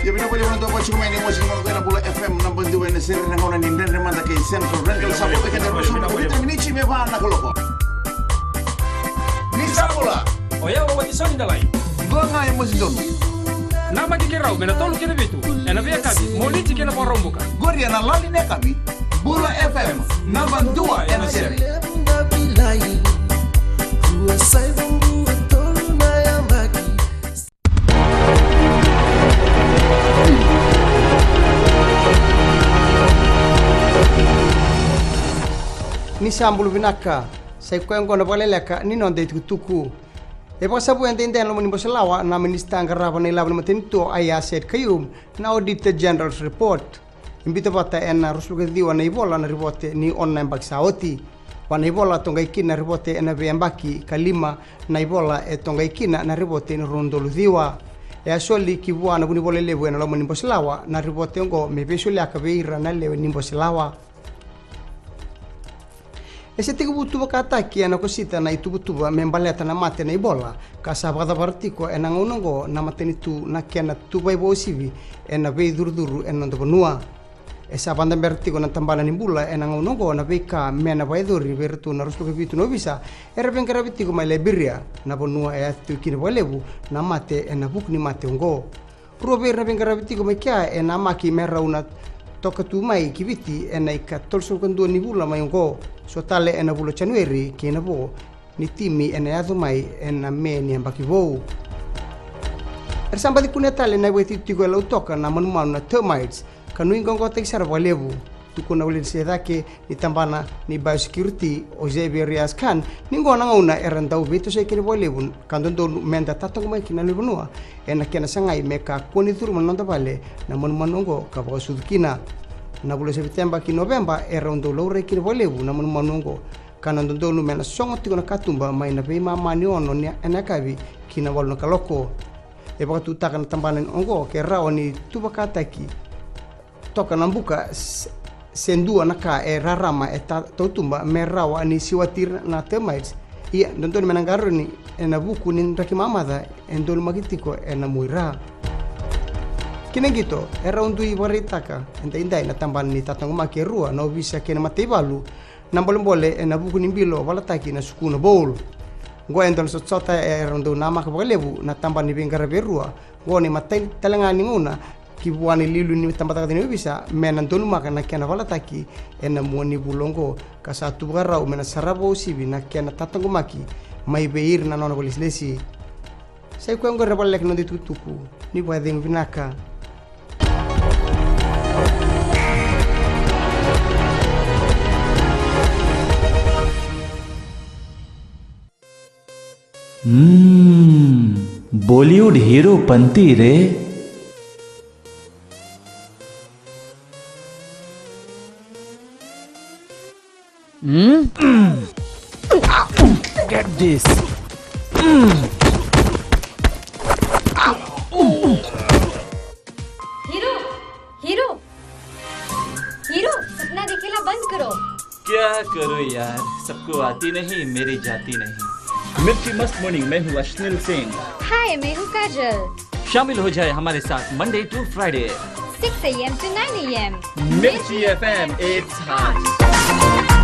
Ya bina boleh menonton baju main emosi menonton bola FM 62 na seri na ngona ni ndende manda kay Central Rental Sabot ka na rusun ko kita minichi me ba na koloko. Ni sabola. Oya wa tisoni dalai. Gonga emosi don. Nama kikirau bena tolu kene bitu. Ena via kati moliti kena porombuka. Gori na lali ne kami. Bola FM number 2 na seri. Ni sambulu binaka sai kwengo na baleleka ni non de tuku e pa sabu ente ente lo mani boselawa na minister ngaraba na ilaban matinto aya said kayum na auditor general's report imbita bata en rusluga diwa na ibola na ribote ni online baksaoti wana ibola tonga ikina ribote en bembaki kalima na ibola e tonga ikina na ribote ni rondolu diwa e asoli kibwa na buni bole lewe na lo mani boselawa na ribote ngo mebesuli akabeira na lewe ni boselawa. Ese tigubutuba kataki ana kosita na itubutuba membaleta na mate na ibola kasabada partiko ena ngongo na matenitu na kena tuba ibo sivi ena be durduru ena ndo bonua esa banda bertiko na tambana nimbula ena ngongo na beka mena baidori bertu na ruslu kebitu no bisa era bengkara bitiko mai liberia na bonua e atu kini bolebu na mate ena bukni mate ngo rober na bengkara bitiko mai kya ena maki mera una toka tu mai kibiti ena ika tolso kondo ni bula mai ngo so tale ena bula Januari kena bo ni timi ena adu mai ena me ni ambaki bo ersamba di kunia tale na weti tigo la utoka na manumanu na termites kanu ingongo tek sar valebu tukuna ulin sedake ni tambana ni biosecurity o Xavier Khan ningo na ngona eranda ubito se kini valebu kandondo menda tatong mai kina lebunua ena kena sangai meka koni turu manonda vale na manumanongo ka bo sudkina na bulan September ki November era undo laure kini valebu na manumanongo kana ndondo nu mena songo tiko na katumba mai na be mama ni ono ni enakavi kina walno kaloko e baka tutaka na tambana ongo ke rawani tubakataki toka nambuka sendua naka e rarama e tautumba merawa ni siwatir na termites ia ndondo menangaro ni ena buku ni raki mamada endol magitiko ena muira kina gitu era undui waritaka enta na tamban ni tatang make rua no bisa kena matebalu na boleh ena buku ni bilo walataki na sukuna bowl go endol sota era undu nama ka lebu na tamban ni bengara berua go ni matai talangani nguna kibuani lilu ni tambata ni bisa menan tonu makana kena walataki ena muani bulongo kasatu garau mena sarabo sibi na kena tatango maki mai beir na nona bolis lesi sai ko ngor balek no ditutuku ni badeng vinaka Bollywood hero पंती रे Get this. Hero सपना दिखेला बंद करो। क्या करो यार, सबको आती नहीं, मेरी जाती नहीं। मिर्ची मस्त मॉर्निंग में हूँ अश्निल सिंह। हाय मैं हूँ काजल। शामिल हो जाए हमारे साथ Monday to Friday 6 AM to 9 AM मिर्ची FM, it's hot.